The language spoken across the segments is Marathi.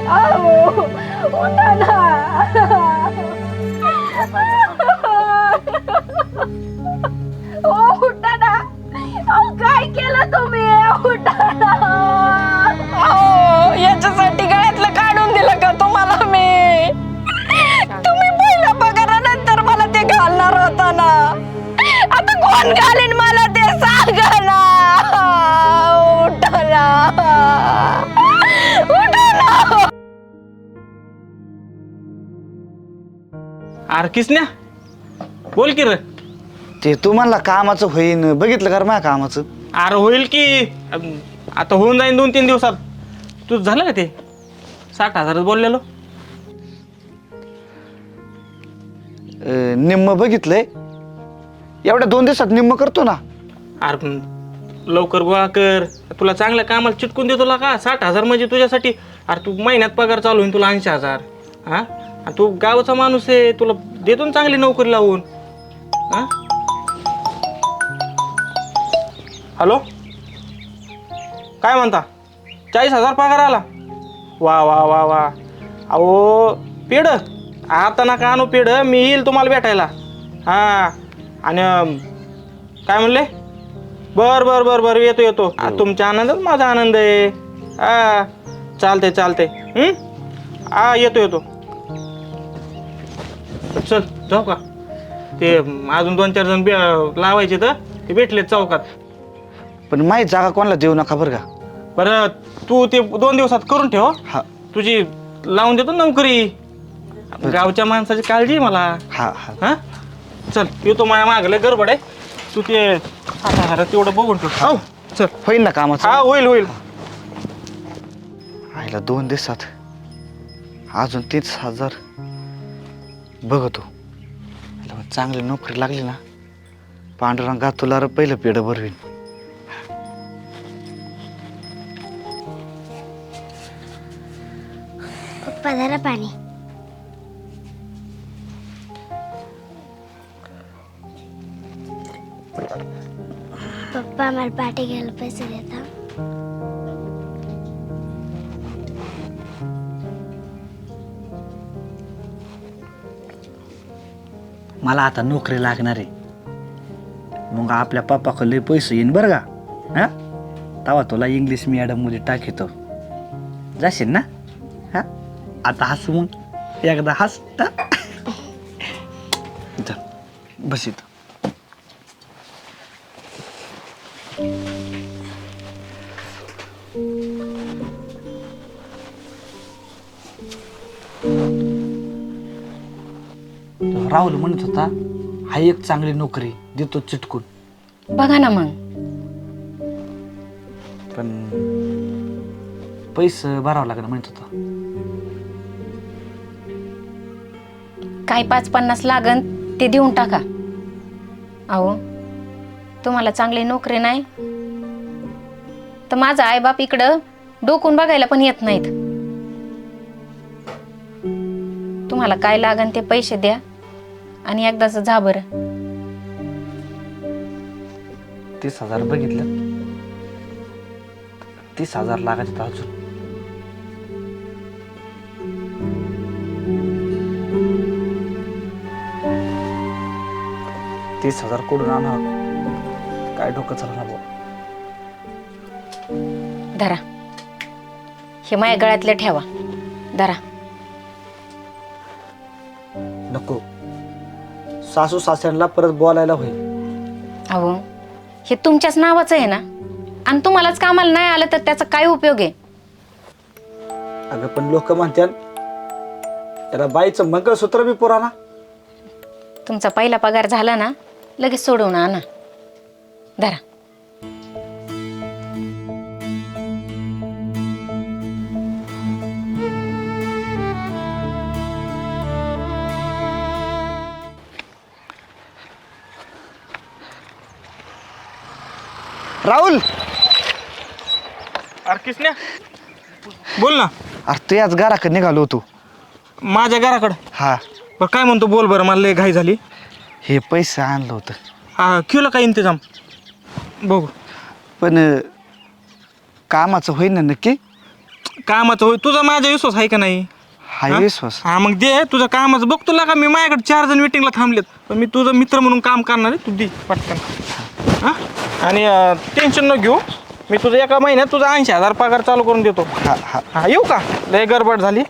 अहो उठा ना. ओ उठा ना. अहो काय केलं तुम्ही? उठा ना. अहो याच्यासाठी गळ्यातलं काढून दिलं का तुम्हाला मी? तुम्ही पहिल्या पगारानंतर मला ते घालणार होता ना. आता कोण घालीन मला ते सांगा ना. उठा ना. उठा ना. अरे किसन्या बोल की रे. ते तुम्हाला कामाचं होईन बघितलं का माझ्या कामाचं? अरे होईल की आता होऊन जाईन 2-3 दिवसात. तू झालं का ते 60,000 बोललेलो? निम्म बघितलंय. एवढ्या 2 दिवसात निम्म करतो ना. अरे पण लवकर गोळा कर. तुला चांगल्या कामाला चिटकून देतो का 60,000 म्हणजे तुझ्यासाठी. अरे तू महिन्यात पगार चालू होईल तुला 80,000. हा तू गावाचा माणूस आहे, तुला देतो ना चांगली नोकरी लावून. हा हॅलो काय म्हणता? 40,000 पगार आला? वा वा वा वा. अहो पेढ आता नका आणू पेढ, मी येईल तुम्हाला भेटायला. हां आणि काय म्हणले? बर बर बर बर येतो येतो. तुमच्या आनंदात माझा आनंद आहे. हा चालते चालते. हा येतो येतो. चल जाऊ का? ते अजून 2-4 जण लावायचे तर ते भेटलेत चौकात. पण माझी जागा कोणाला देऊ नका बरं का. बरं तू ते 2 दिवसात करून ठेव. हा तुझी लावून देतो नोकरी. गावच्या माणसाची काळजी आहे मला. हा हा हा चल येतो. माझ्या मागले गडबड आहे. तू ते 60,000 तेवढं बघून ठेव. हो चल. होईन ना कामाचं? हा होईल होईल. आईला 2 दिवसात अजून 30,000 बघतो. चांगली नोकरी लागली ना पांडुरंगा तुला पहिलं पेढ भरवीन. पप्पा जरा पाणी. पप्पा मला पाठी घ्यायला पैसे देता? मला आता नोकरी लागणार आहे. मग आपल्या पप्पाकडे लय पैसे येईन बरं का. हा तेव्हा तुला इंग्लिश मीडियम मध्ये टाकीतो. जाशील ना? हा आता हस मग एकदा हस. बस इथं. राहुल म्हणत होता हा एक चांगली नोकरी देतो चिटकून. बघा ना मग. पण पैसे भरावं लागणार म्हणत होता. काय 5-50 लागन ते देऊन टाका. अहो तुम्हाला चांगली नोकरी नाही तर माझा आईबाप इकडं डोकून बघायला पण येत नाहीत. तुम्हाला काय लागन ते पैसे द्या आणि एकदाच जा बरं. 30,000 बघितलं. 30,000 लागायचं अजून. $30,000 कुठून आणा काय डोकं चालणार भाऊ. धरा हे माझ्या गळ्यातले ठेवा. धरा. नको सासू सासऱ्यांना परत बोलायला होईल. अहो हे तुमच्याच नावाचं आहे ना आणि तुम्हालाच कामाला नाही आलं तर त्याचा काय उपयोग आहे? अगं पण लोक म्हणतात त्याला बाईचं मंगळसूत्र बी पुराणा. तुमचा पहिला पगार झाला ना लगेच सोडवून आणा. धरा. राहुल अरे किसन्या बोल ना. अरे तू याच घराकडे निघालो होतो. माझ्या घराकडे? हा बरं काय म्हणतो बोल बरं. मला लय घाई झाली. हे पैसे आणलं होतं. हा केलं काय इंतजाम बघू. पण कामाचं होईन ना नक्की? कामाचं होय तुझा माझा विश्वास आहे का नाही? हाय विश्वास. हा मग दे तुझं कामाचं बघतो का मी माझ्याकडे 4 जण मीटिंगला थांबलेत पण मी तुझा मित्र म्हणून काम करणार आहे तू दे पटकन हा आणि टेन्शन न घेऊ मी तुझं एका महिन्यात तुझा 80,000 पगार चालू करून देतो. हा हा हा येऊ का लय गडबड झाली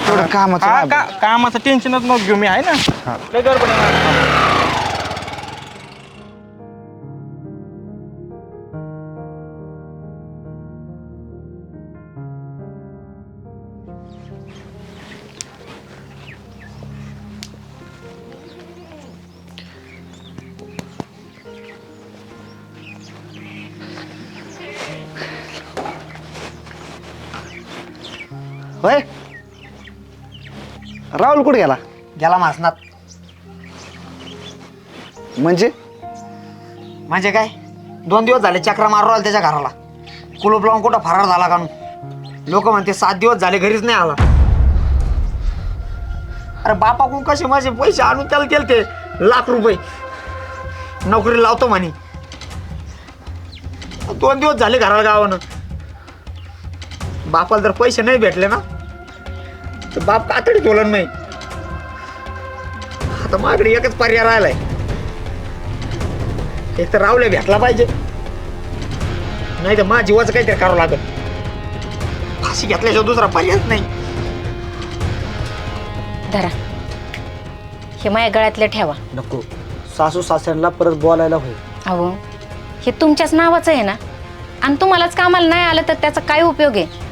थोडं कामाचं हा आहे. कामाचं टेन्शनच नको घेऊ मी आहे ना हा. लय गडबड आहे माझं. होय राहुल कुठे गेला? गेला मासनात. म्हणजे म्हणजे काय 2 दिवस झाले चक्रा मारू राहिला त्याच्या घराला. कुलूप लावून कुठं फरार झाला का लोक म्हणते 7 दिवस झाले घरीच नाही आला. अरे बापाकडून कसे माझे पैसे आणून त्याला केले ते लाख रुपये नोकरी लावतो म्हणे. 2 दिवस झाले घराला गावानं. बापाला जर पैसे नाही भेटले ना तर बाप कातडी बोलत नाही. आता माझ्याकडे एकच पर्याय राहिलाय. एक तर रावले भेटला पाहिजे नाही तर माझ्या जीवाचं काहीतरी करावं लागेल. फाशी घेतल्याशिवाय दुसरा पर्यायच नाही. धरा हे माझ्या गळ्यातले ठेवा. नको सासू सासऱ्यांना परत बोलायला होईल. अहो हे तुमच्याच नावाचं आहे ना आणि तुम्हालाच कामाला नाही आलं तर त्याचा काय उपयोग आहे?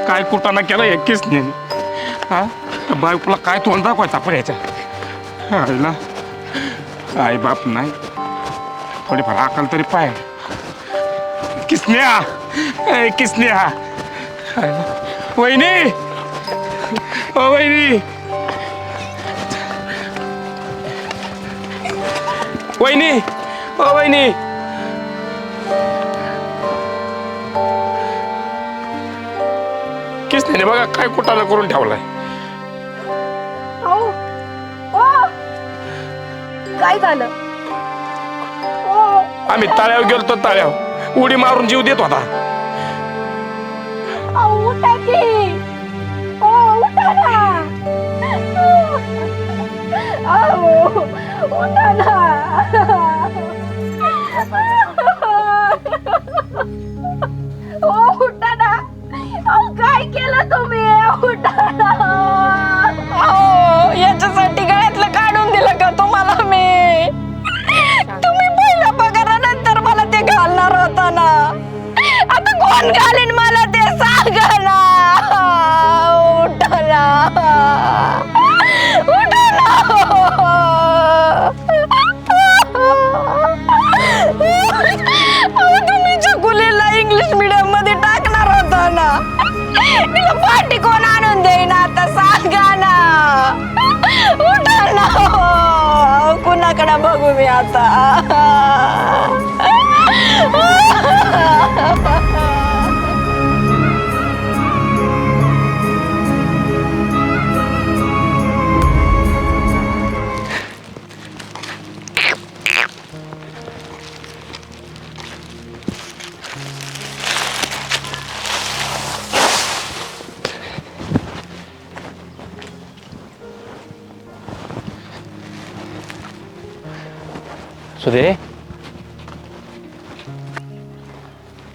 काय कुटाणा केला एकच नाही हा बायकोला काय तोंड दाखवायचा आपण याच्या आईला आई बाप नाही थोडीफार अकल तरी पाय किसन्या किसन्या वहिनी ओ वहिनी वहिनी ओ वहिनी किसने बघा काय कुटाणा करून ठेवलाय. काय झालं? आम्ही तळ्यावर गेलतो तळ्यावर उडी मारून जीव देत होता. उठा की उठा ना उठा ना उठा ना काय केलं तुम्ही? उठा ना याच्यासाठी गळ्यातलं काढून दिलं का तुम्हाला मी? तुम्ही पहिल्या पगारानंतर मला ते घालणार होता ना. आता कोण घालीन मला ते सांगा ना. उठा ना उठा ना. तुम्ही चकुलीला इंग्लिश मीडियम मध्ये टाकणार होता ना. तिला पाठी कोण आणून देईन आता सांगा ना. उठा ना कुणाकडे बघू मी आता. सुदे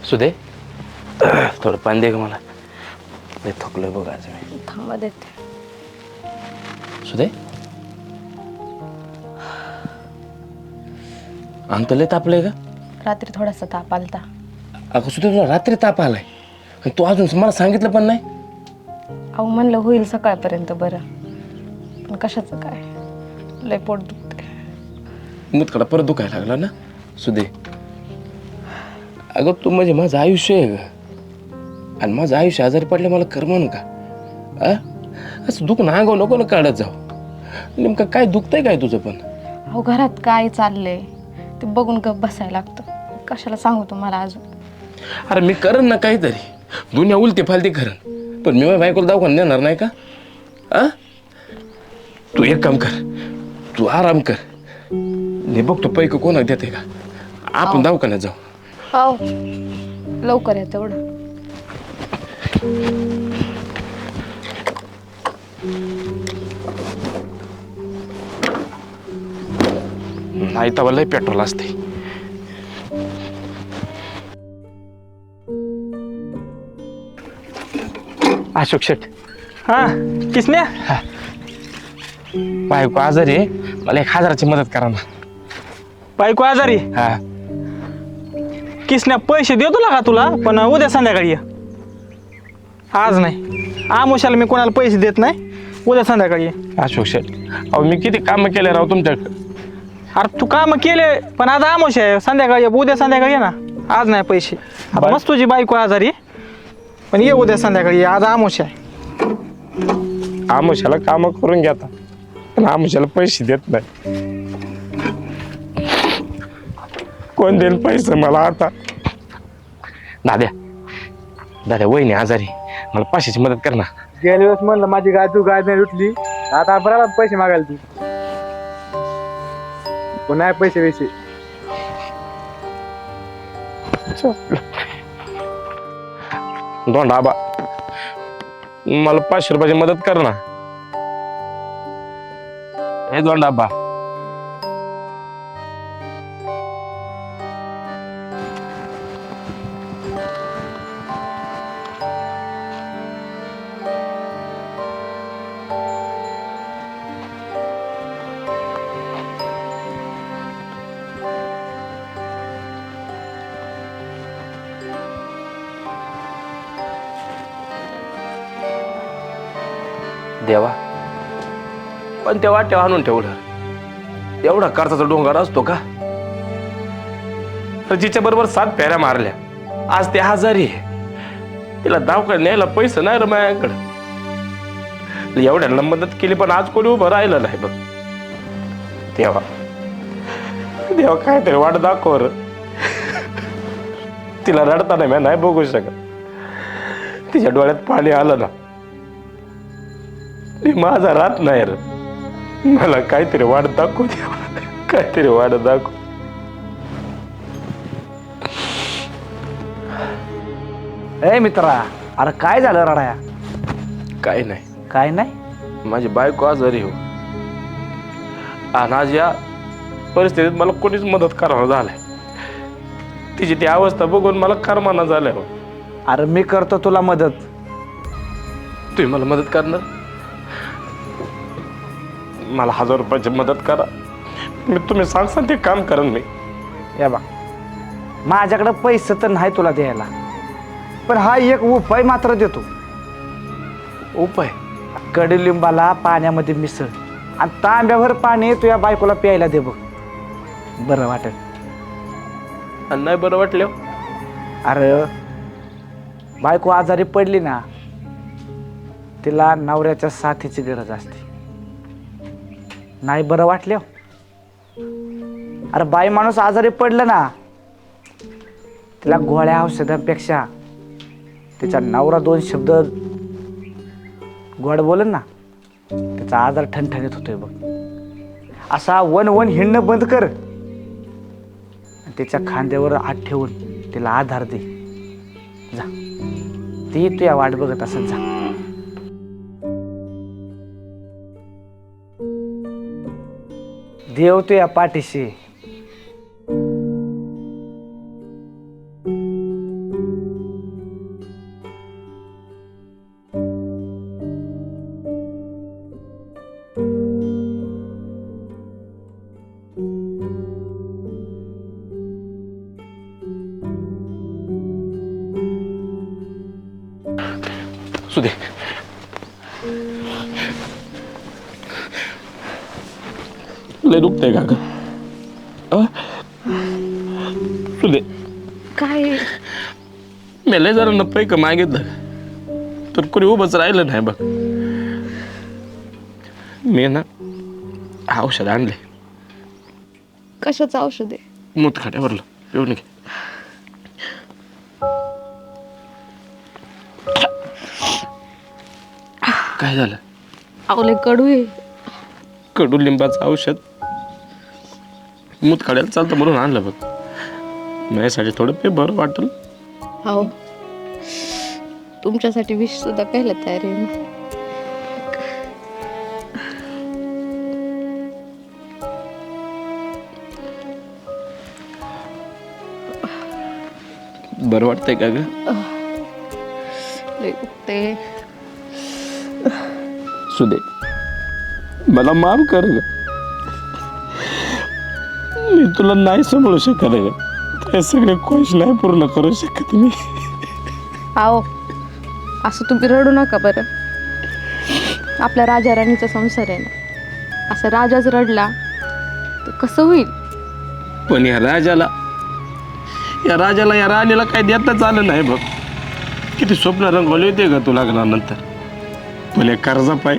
सुदे थोडं पाणी दे ग मला लय थकलोय बघ आज मी. थांबा देते. सुदे अंग लय तापलंय का? रात्री थोडासा ताप आलता. अगं सुदे तुला रात्री ताप आलाय आणि तू अजून मला सांगितलं पण नाही. अहो म्हणलं होईल सकाळपर्यंत बरं पण कशाचं काय. लय पोट दुखते. मुतकडा परत दुखायला लागला ना सुदे. अगं तू म्हणजे माझं आयुष्य आहे ग, आणि माझं आयुष्य आजारी पडलं मला करमन का? असं दुख ना अंगावर नको ना काढत जाऊ. नेमकं काय दुखतंय काय तुझं पण? अहो घरात काय चाललंय ते बघून गप बसायला लागतं. कशाला सांगू तुम्हाला अजून. अरे मी करन ना काहीतरी, दुनिया उलटी फालती करन, पण मी माझ्या बायकोला दवाखान्यात नेणार नाही का? तू एक काम कर, तू आराम कर. नाही बघ तू पैक कोणा देते का, आपण दवाखान्यात जाऊ. हो लवकर या तेवढं. नाही तर लय पेट्रोल असते. अशोक शेठ. हा किसने बायको आजारी आहे, मला 1000ची मदत करा ना. बायको आजारी. हा किसने पैसे देतो का तुला, पण उद्या संध्याकाळी ये. आज नाही, आमुशाला मी कोणाला पैसे देत नाही. उद्या संध्याकाळी ये. अशोक शेठ, अहो मी किती काम केले राव तुमच्याकडे. अरे तू काम केले, पण आज आमुष आहे. संध्याकाळी ये, उद्या संध्याकाळी ये ना. आज नाही पैसे. आता मस्त तुझी बायको आजारी, पण ये उद्या संध्याकाळी ये. आज आमुष आहे. आमुशाला काम करून घेता, पण आमुशाला पैसे देत नाही. कोण देईल पैसे मला आता? दाद्या वहिनी आजारी, मला 500ची मदत कर ना. गेल्या वेळेस म्हणलं माझी गाय नाही उठली, आता बरोबर पैसे मागायला ती. नाही पैसे दोन आबा, मला 500 रुपयाची मदत कर ना. हे दोन आबा. देवा, पण त्या वाट्या आणून ठेवलं. एवढा कर्जाचा डोंगर असतो का? जिच्या बरोबर 7 फेऱ्या मारल्या, आज ते आजारी आहे. तिला दवाखान्यात न्यायला पैसे नाही रे माझ्याकडे. एवढ्यांना मदत केली, पण आज कोणी उभं राहिलं नाही बघ. देवा काहीतरी वाट दाखव रे. तिला रडताना मी नाही बघू शकत. तिच्या डोळ्यात पाणी आलं ना, मी माझा राहत नाही रे. मला काहीतरी वाट दाखव देवा, काहीतरी वाट दाखव. ए मित्रा, अरे काय झालं रडाया? काही नाही, काय नाही? माझी बायको आजारी हो, आणि आज या परिस्थितीत मला कोणीच मदत करावं झालंय. तिची ती अवस्था बघून मला करमाना झालंय हो. अरे मी करतो तुला मदत. तुम्ही मला मदत करणार? मला 1000 रुपयाची मदत करा. मी तुम्ही सांगसान ते काम करेन मी. या बा, माझ्याकडे पैसे तर नाही तुला द्यायला, पण हा एक उपाय मात्र देतो. उपाय? कडुलिंबाला पाण्यामध्ये मिसळ आणि तांब्याभर पाणी तुझ्या बायकोला प्यायला दे बघ, बरं वाटेल. आणि नाही बरं वाटलं? अरे बायको आजारी पडली ना, तिला नवऱ्याच्या साथीची गरज असते. नाही बरं वाटलं? अरे बाई माणूस आजारी पडलं ना, तिला गोळ्या औषधांपेक्षा तिचा नवरा 2 शब्द गोड बोलन ना, त्याचा आजार ठणठणीत होतोय बघ. असा वन हिंडणं बंद कर, त्याच्या खांद्यावर हात ठेवून तिला आधार दे. जा, ती तुझ्या वाट बघत असत. जा. देव तुझ्या पाठीशी. लय दुखतंय का ग? सुदे काय मी लय जरा पैक मागितलं तर कोणी उभंच राहिलं नाही बघ. मी ना औषध आणले. कशाचं औषध आहे? मूतखड्यावरलं येऊ नये. काय झालं? आवले कडू आहे. कडुलिंबाचं औषध मूतखड्याला चालतं म्हणून आणलं बघ. माझ्यासाठी थोडं पे बरं वाटेल. हो तुमच्यासाठी विष सुद्धा प्यायला तयार आहे मी. बरं वाटतंय का ग? लय दुखतंय. सुदे मला माफ कर ग. मी तुला नाही सांभाळू शकत ग. ते सगळे खुश नाही पूर्ण करू शकत मी. आओ असं तुम्ही रडू नका बरं. आपल्या राजा राणीचा संसार आहे ना. असं राजाच रडला तर कसं होईल? पण या राजाला या राणीला काय देताच आलं नाही बघ. किती स्वप्न रंगवले होते ग तू लग्नानंतर. पण या कर्जा पाय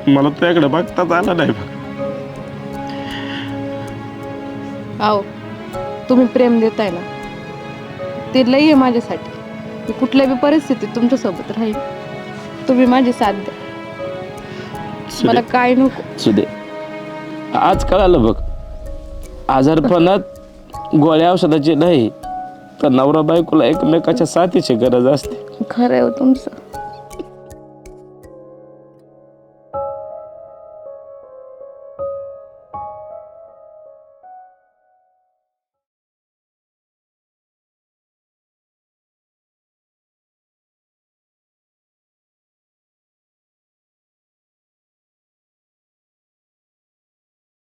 मला तुझ्याकडे बघताच आलं नाही बघ. आओ तुम्ही प्रेम देताय ना ते लई आहे माझ्यासाठी. मी कुठल्या बी परिस्थितीत तुमच्यासोबत राहील. तुम्ही माझी साथ द्या. मला काय नको. सुदे आज कळालं बघ. आजारपणात गोळ्या औषधाची नाही तर नवरा बायकोला एकमेकाच्या साथीची गरज असते. खरं आहे हो तुमचं.